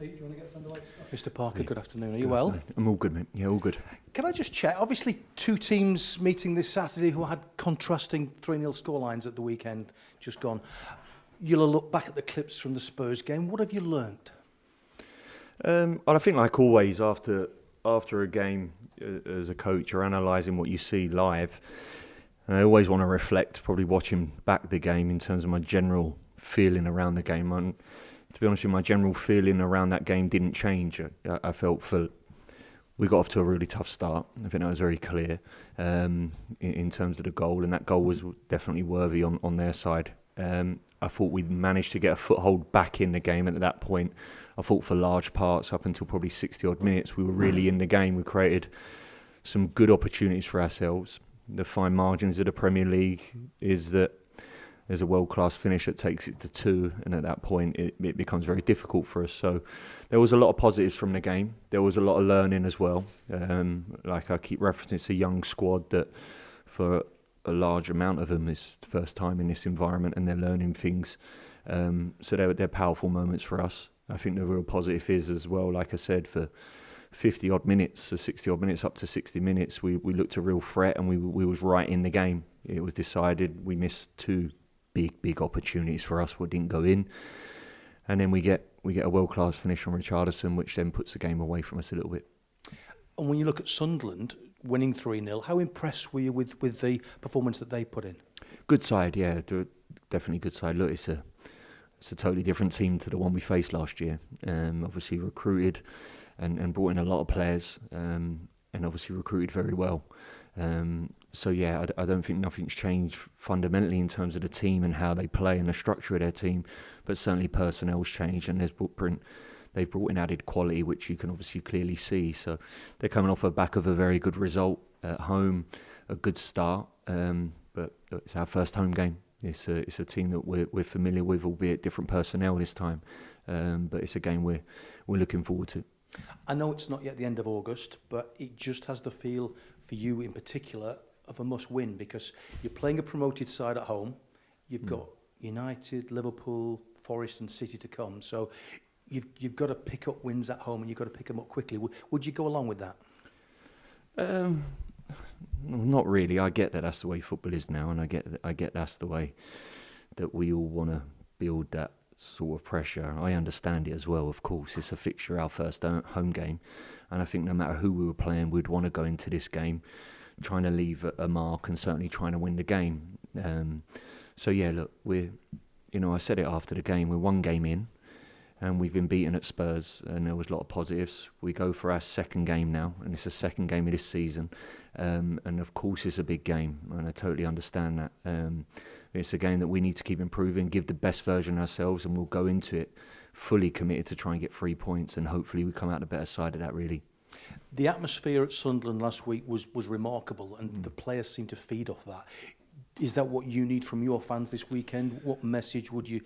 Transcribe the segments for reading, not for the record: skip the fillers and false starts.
Pete, do you want to get us underway? Mr. Parker, good afternoon. Are you well? I'm all good, mate. Yeah, all good. Can I just check? Obviously, two teams meeting this Saturday who had contrasting 3-0 scorelines at the weekend just gone. You'll look back at the clips from the Spurs game. What have you learnt? Well, I think, like always, after a game, as a coach, you're analysing what you see live. And I always want to reflect, probably watching back the game in terms of my general feeling around the game. And to be honest with you, my general feeling around that game didn't change. I felt we got off to a really tough start. I think that was very clear in terms of the goal, and that goal was definitely worthy on their side. I thought we'd managed to get a foothold back in the game, and at that point, I thought for large parts, up until probably 60-odd minutes, we were really in the game. We created some good opportunities for ourselves. The fine margins of the Premier League is that there's a world-class finish that takes it to 2, and at that point it becomes very difficult for us. So there was a lot of positives from the game. There was a lot of learning as well. Like I keep referencing, it's a young squad that for a large amount of them is the first time in this environment, and they're learning things. So they're powerful moments for us. I think the real positive is as well, like I said, for 50-odd minutes, so 60-odd minutes up to 60 minutes, we looked a real threat, and we was right in the game. It was decided. We missed 2 big opportunities for us what didn't go in, and then we get a world-class finish from Richarlison, which then puts the game away from us a little bit. And when you look at Sunderland winning 3-0, how impressed were you with the performance that they put in? Good side, yeah, definitely good side. Look, it's a totally different team to the one we faced last year. Obviously recruited and brought in a lot of players, and obviously recruited very well. So yeah, I don't think nothing's changed fundamentally in terms of the team and how they play and the structure of their team, but certainly personnel's changed, and they've brought in added quality, which you can obviously clearly see. So they're coming off the back of a very good result at home, a good start, but it's our first home game. It's a team that we're familiar with, albeit different personnel this time, but it's a game we're looking forward to. I know it's not yet the end of August, but it just has the feel, for you in particular, of a must-win, because you're playing a promoted side at home. You've got United, Liverpool, Forest and City to come. So you've got to pick up wins at home, and you've got to pick them up quickly. Would you go along with that? Not really. I get that that's the way football is now, and I get that's the way that we all want to build that sort of pressure. I understand it as well, of course. It's a fixture, our first home game, and I think no matter who we were playing, we'd want to go into this game trying to leave a mark and certainly trying to win the game. So yeah, look, I said it after the game, we're 1 game in, and we've been beaten at Spurs, and there was a lot of positives. We go for our 2nd game now, and it's the 2nd game of this season, and of course it's a big game, and I totally understand that. It's a game that we need to keep improving, give the best version of ourselves, and we'll go into it fully committed to try and get 3 points, and hopefully we come out the better side of that, really. The atmosphere at Sunderland last week was remarkable, and the players seemed to feed off that. Is that what you need from your fans this weekend? What message would you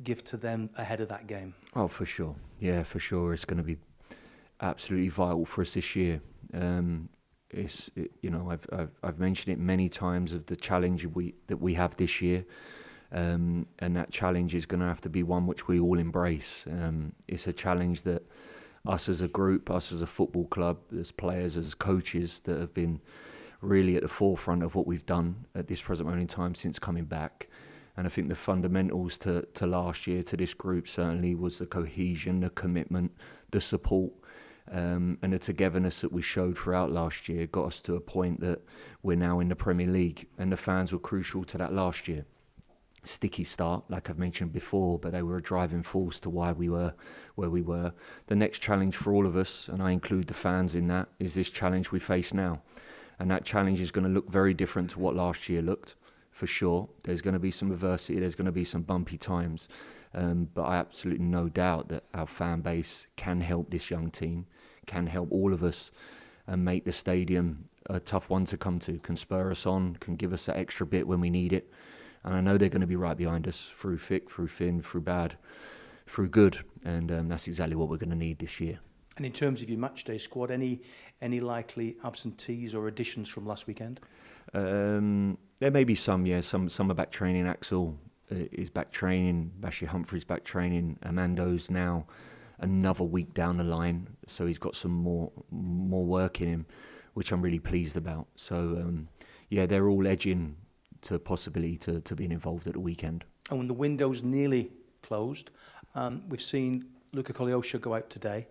give to them ahead of that game? Oh, for sure. Yeah, for sure. It's going to be absolutely vital for us this year. I've mentioned it many times of the challenge that we have this year, and that challenge is going to have to be one which we all embrace. It's a challenge that us as a group, us as a football club, as players, as coaches, that have been really at the forefront of what we've done at this present moment in time since coming back. And I think the fundamentals to last year, to this group, certainly was the cohesion, the commitment, the support, and the togetherness that we showed throughout last year got us to a point that we're now in the Premier League, and the fans were crucial to that last year. Sticky start, like I've mentioned before, but they were a driving force to why we were where we were. The next challenge for all of us, and I include the fans in that, is this challenge we face now. And that challenge is going to look very different to what last year looked, for sure. There's going to be some adversity, there's going to be some bumpy times, but I absolutely no doubt that our fan base can help this young team, can help all of us, and make the stadium a tough one to come to, can spur us on, can give us that extra bit when we need it. And I know they're going to be right behind us through thick, through thin, through bad, through good, and that's exactly what we're going to need this year. And in terms of your matchday squad, any likely absentees or additions from last weekend? There may be some, yeah. Some are back training. Axel is back training. Bashir Humphrey's back training. Amando's now another week down the line, so he's got some more work in him, which I'm really pleased about. So they're all edging to possibility to being involved at the weekend. And when the window's nearly closed, we've seen Luka Kolyosha go out today.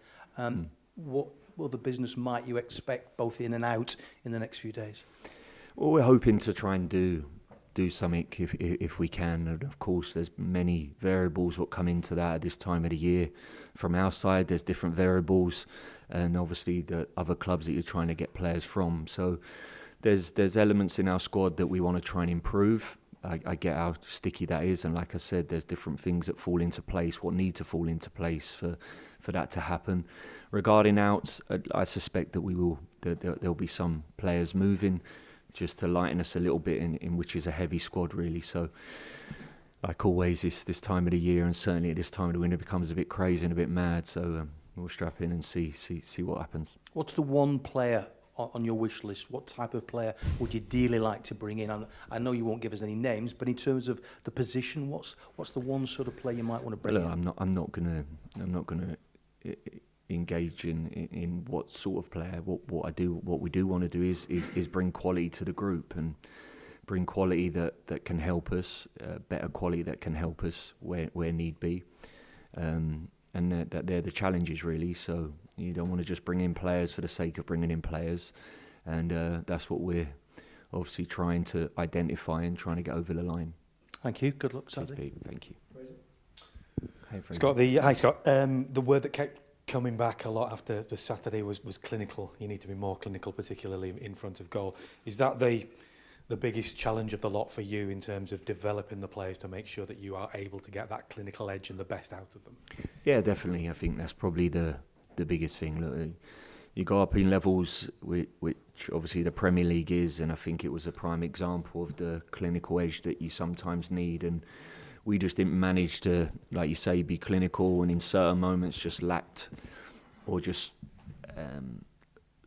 What other business might you expect, both in and out, in the next few days? Well, we're hoping to try and do something if we can. And of course, there's many variables that come into that at this time of the year. From our side, there's different variables, and obviously the other clubs that you're trying to get players from. So there's elements in our squad that we want to try and improve. I get how sticky that is, and like I said, there's different things that fall into place, what need to fall into place for that to happen. Regarding outs, I suspect that there'll be some players moving, just to lighten us a little bit in which is a heavy squad really. So like always this time of the year, and certainly at this time of the winter, becomes a bit crazy and a bit mad. So we'll strap in and see what happens. What's the one player on your wish list? What type of player would you dearly like to bring in? I know you won't give us any names, but in terms of the position, what's the one sort of player you might want to bring in? I'm not gonna engage in what sort of player. What we do want to do is bring quality to the group, and bring quality that can help us, better quality that can help us where need be, and that they're the challenges really. So you don't want to just bring in players for the sake of bringing in players, and that's what we're obviously trying to identify and trying to get over the line. Thank you. Good luck Saturday. Thank you. Hey, Scott, the word that kept coming back a lot after the Saturday was clinical. You need to be more clinical, particularly in front of goal. Is that the biggest challenge of the lot for you in terms of developing the players to make sure that you are able to get that clinical edge and the best out of them? Yeah, definitely. I think that's probably the biggest thing. Look, you go up in levels, which obviously the Premier League is, and I think it was a prime example of the clinical edge that you sometimes need. And we just didn't manage to, like you say, be clinical, and in certain moments just lacked, or just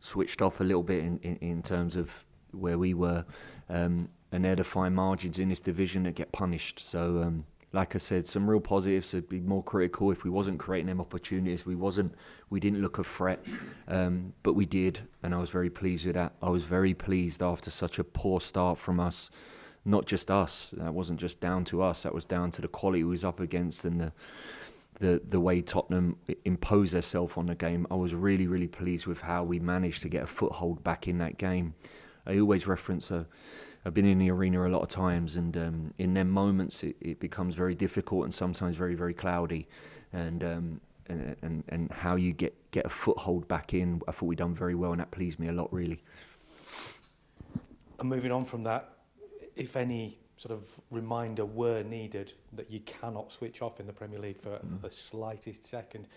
switched off a little bit in terms of where we were. And they're the fine margins in this division that get punished. So, like I said, some real positives. It'd be more critical if we wasn't creating them opportunities. We didn't look a threat, but we did, and I was very pleased with that. I was very pleased after such a poor start from us. Not just us. That wasn't just down to us. That was down to the quality we was up against, and the way Tottenham imposed themselves on the game. I was really, really pleased with how we managed to get a foothold back in that game. I always reference I've been in the arena a lot of times, and in them moments it becomes very difficult and sometimes very, very cloudy, and how you get a foothold back in. I thought we done very well, and that pleased me a lot, really. And moving on from that, if any sort of reminder were needed that you cannot switch off in the Premier League for the slightest second,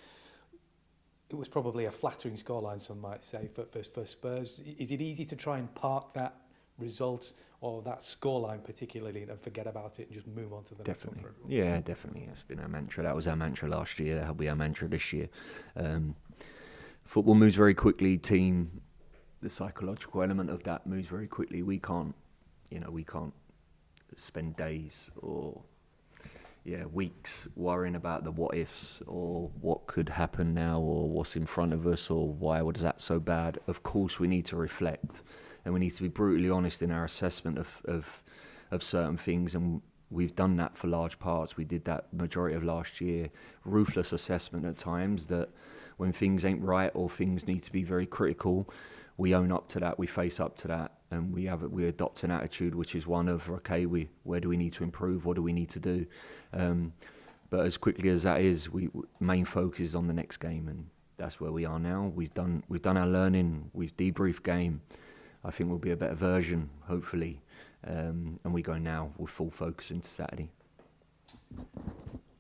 it was probably a flattering scoreline, some might say, for Spurs. Is it easy to try and park that result or that scoreline particularly and forget about it and just move on to the next one? Yeah, definitely. That's been our mantra. That was our mantra last year. That'll be our mantra this year. Football moves very quickly. The psychological element of that moves very quickly. We can't spend days or weeks worrying about the what ifs or what could happen now or what's in front of us or why was that so bad. Of course, we need to reflect, and we need to be brutally honest in our assessment of certain things, and we've done that for large parts. We did that majority of last year. Ruthless assessment at times, that when things ain't right or things need to be very critical, we own up to that, we face up to that, and we adopt an attitude which is one of, okay, where do we need to improve, what do we need to do? But as quickly as that is, main focus is on the next game, and that's where we are now. We've done our learning, we've debriefed game. I think we'll be a better version, hopefully, and we go now with full focus into Saturday.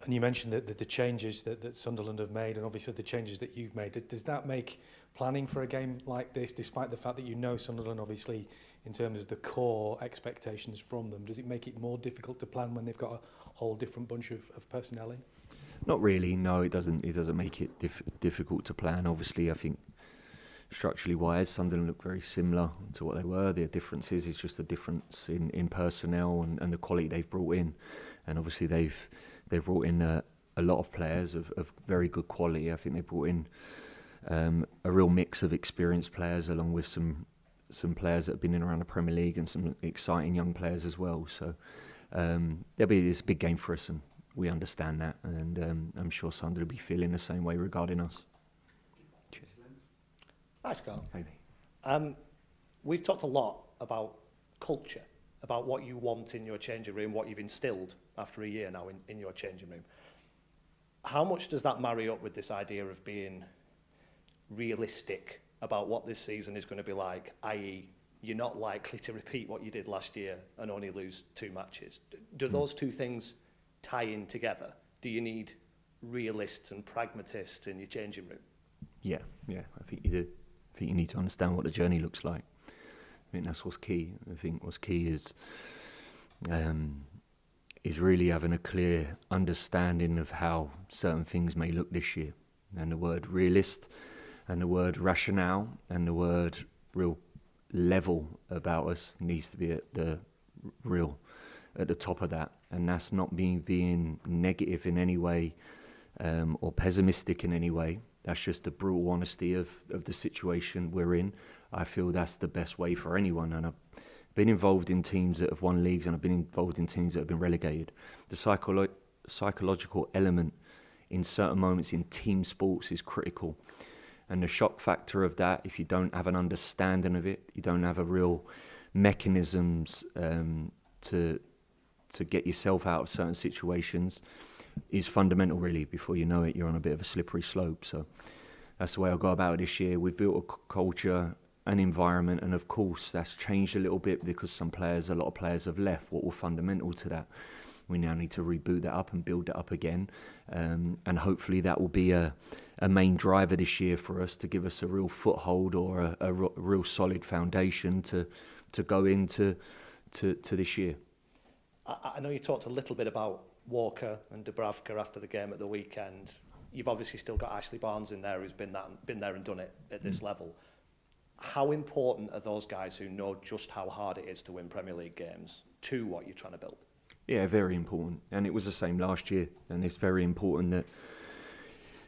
And you mentioned that the changes that Sunderland have made, and obviously the changes that you've made. Does that make planning for a game like this, despite the fact that you know Sunderland, obviously, in terms of the core expectations from them, does it make it more difficult to plan when they've got a whole different bunch of personnel in? Not really, no, it doesn't. It doesn't make it difficult to plan. Obviously, I think structurally wise, Sunderland look very similar to what they were. The difference is just a difference in personnel and the quality they've brought in, and obviously they've brought in a a lot of players of very good quality. I think they brought in a real mix of experienced players along with some players that have been in around the Premier League and some exciting young players as well. So it's a big game for us, and we understand that, and I'm sure Sunderland will be feeling the same way regarding us. Cheers. Thanks, Carl. Maybe. We've talked a lot about culture, about what you want in your changing room, what you've instilled after a year now in your changing room. How much does that marry up with this idea of being realistic about what this season is going to be like, i.e. you're not likely to repeat what you did last year and only lose 2 matches? Do those two things tie in together? Do you need realists and pragmatists in your changing room? Yeah, I think you do. I think you need to understand what the journey looks like. I think that's what's key. I think what's key is really having a clear understanding of how certain things may look this year. And the word realist and the word rationale and the word real level about us needs to be at the top of that. And that's not me being negative in any way or pessimistic in any way. That's just the brutal honesty of the situation we're in. I feel that's the best way for anyone. And I've been involved in teams that have won leagues, and I've been involved in teams that have been relegated. The psychological element in certain moments in team sports is critical. And the shock factor of that, if you don't have an understanding of it, you don't have a real mechanisms to get yourself out of certain situations, is fundamental really. Before you know it, you're on a bit of a slippery slope. So that's the way I'll go about it this year. We've built a culture, an environment, and of course that's changed a little bit because a lot of players have left. What were fundamental to that? We now need to reboot that up and build it up again, and hopefully that will be a main driver this year for us to give us a real foothold or a real solid foundation to go into this year. I know you talked a little bit about Walker and Dubravka after the game at the weekend. You've obviously still got Ashley Barnes in there, who's been there and done it at this level. How important are those guys who know just how hard it is to win Premier League games to what you're trying to build? Yeah, very important. And it was the same last year. And it's very important that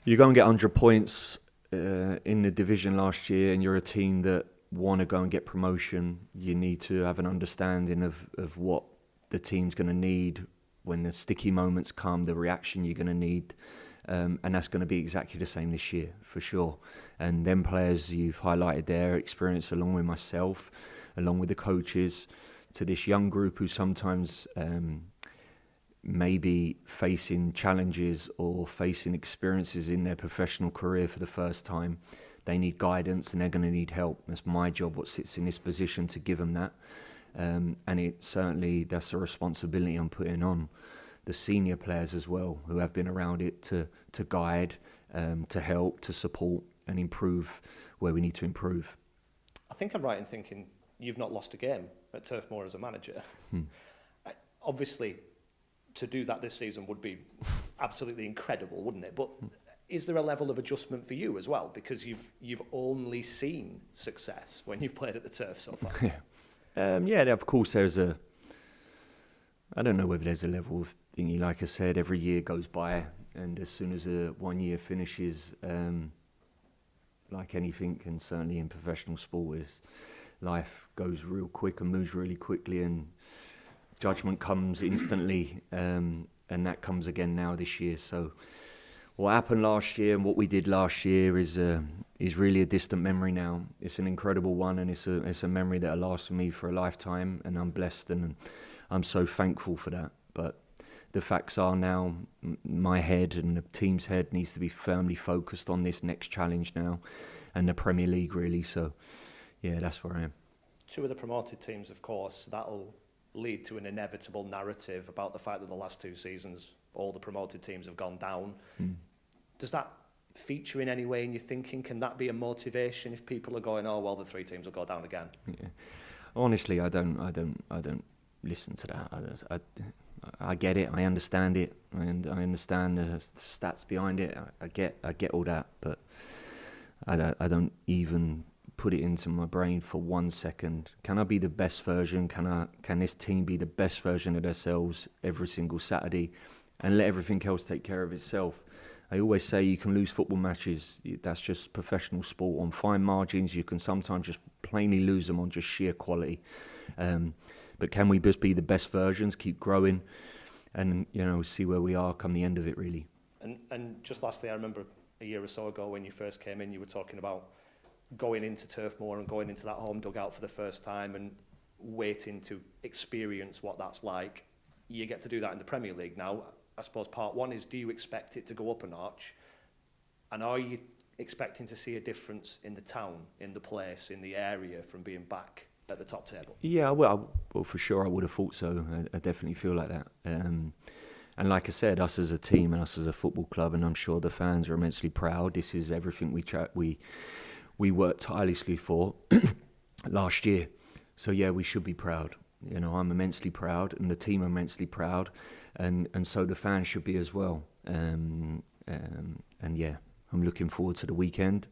you go and get 100 points in the division last year, and you're a team that want to go and get promotion. You need to have an understanding of what the team's going to need when the sticky moments come, the reaction you're going to need. And that's going to be exactly the same this year, for sure. And them players you've highlighted their experience, along with myself, along with the coaches, to this young group who sometimes may be facing challenges or facing experiences in their professional career for the first time. They need guidance and they're going to need help. That's my job, what sits in this position, to give them that. And that's a responsibility I'm putting on the senior players as well, who have been around it to guide, to help, to support and improve where we need to improve. I think I'm right in thinking you've not lost a game at Turf Moor as a manager. Obviously, to do that this season would be absolutely incredible, wouldn't it? But is there a level of adjustment for you as well? Because you've only seen success when you've played at the Turf so far. Yeah, of course there's I don't know whether there's a level of thingy. Like I said, every year goes by, and as soon as 1 year finishes, like anything, and certainly in professional sport, life goes real quick and moves really quickly, and judgment comes instantly, and that comes again now this year. So what happened last year and what we did last year is really a distant memory now. It's an incredible one, and it's a memory that'll last with me for a lifetime, and I'm blessed and I'm so thankful for that. But the facts are now, my head and the team's head needs to be firmly focused on this next challenge now, and the Premier League really. So yeah, that's where I am. Two of the promoted teams, of course, that'll lead to an inevitable narrative about the fact that the last 2 seasons all the promoted teams have gone down. Does that feature in any way in your thinking? Can that be a motivation if people are going, oh well, the 3 teams will go down again? Yeah. Honestly, I don't listen to that. I get it, I understand it, and I understand the stats behind it. I get all that, but I don't even put it into my brain for 1 second. Can I be the best version? Can this team be the best version of themselves every single Saturday? and let everything else take care of itself. I always say you can lose football matches. That's just professional sport. On fine margins, you can sometimes just plainly lose them on just sheer quality. But can we just be the best versions, keep growing, and see where we are come the end of it, really. And just lastly, I remember a year or so ago when you first came in, you were talking about going into Turf Moor and going into that home dugout for the first time and waiting to experience what that's like. You get to do that in the Premier League now. I suppose part one is, do you expect it to go up a notch? And are you expecting to see a difference in the town, in the place, in the area from being back at the top table? Yeah, well, for sure I would have thought so. I definitely feel like that. And like I said, us as a team and us as a football club, and I'm sure the fans are immensely proud. This is everything we worked tirelessly for last year. So yeah, we should be proud. I'm immensely proud, and the team are immensely proud, and so the fans should be as well. And yeah, I'm looking forward to the weekend.